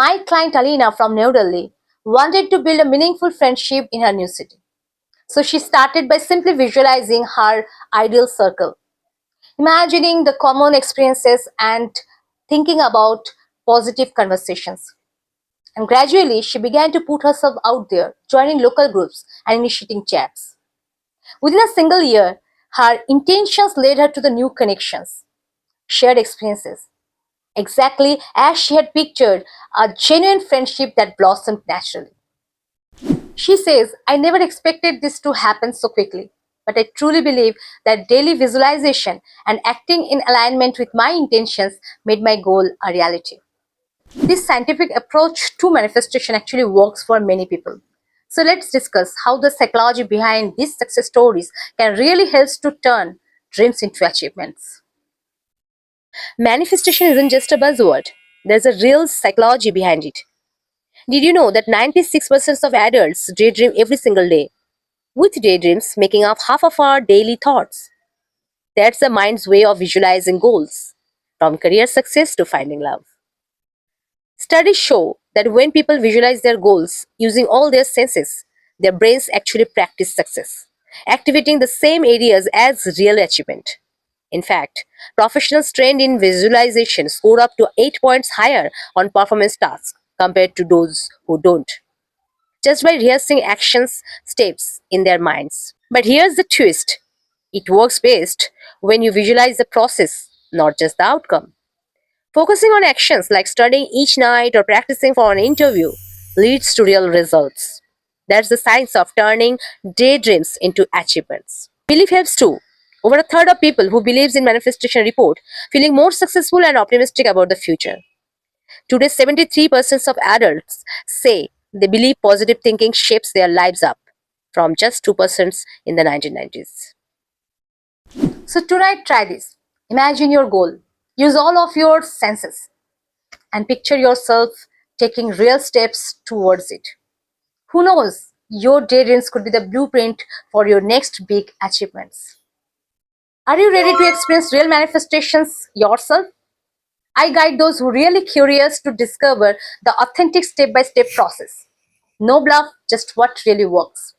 My client Alina from New Delhi wanted to build a meaningful friendship in her new city. So she started by simply visualizing her ideal circle, imagining the common experiences and thinking about positive conversations. And gradually, she began to put herself out there, joining local groups and initiating chats. Within a single year, her intentions led her to the new connections, shared experiences, exactly as she had pictured a genuine friendship that blossomed naturally. She says, I never expected this to happen so quickly, but I truly believe that daily visualization and acting in alignment with my intentions made my goal a reality. This scientific approach to manifestation actually works for many people. So let's discuss how the psychology behind these success stories can really help to turn dreams into achievements. Manifestation isn't just a buzzword. There's a real psychology behind it. Did you know that 96% of adults daydream every single day, with daydreams making up half of our daily thoughts? That's the mind's way of visualizing goals, from career success to finding love. Studies show that when people visualize their goals using all their senses, their brains actually practice success, activating the same areas as real achievement. In fact, professionals trained in visualization score up to 8 points higher on performance tasks compared to those who don't, just by rehearsing actions steps in their minds. But here's the twist, it works best when you visualize the process, not just the outcome. Focusing on actions like studying each night or practicing for an interview leads to real results. That's the science of turning daydreams into achievements. Belief helps too. Over a third of people who believes in manifestation report feeling more successful and optimistic about the future. Today, 73% of adults say they believe positive thinking shapes their lives up, from just 2% in the 1990s. So tonight, try this. Imagine your goal. Use all of your senses and picture yourself taking real steps towards it. Who knows? Your daydreams could be the blueprint for your next big achievements. Are you ready to experience real manifestations yourself? I guide those who are really curious to discover the authentic step-by-step process. No bluff, just what really works.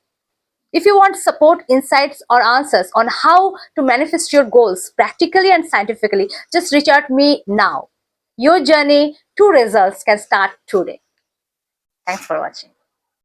If you want support, insights, or answers on how to manifest your goals practically and scientifically, just reach out to me now. Your journey to results can start today. Thanks for watching.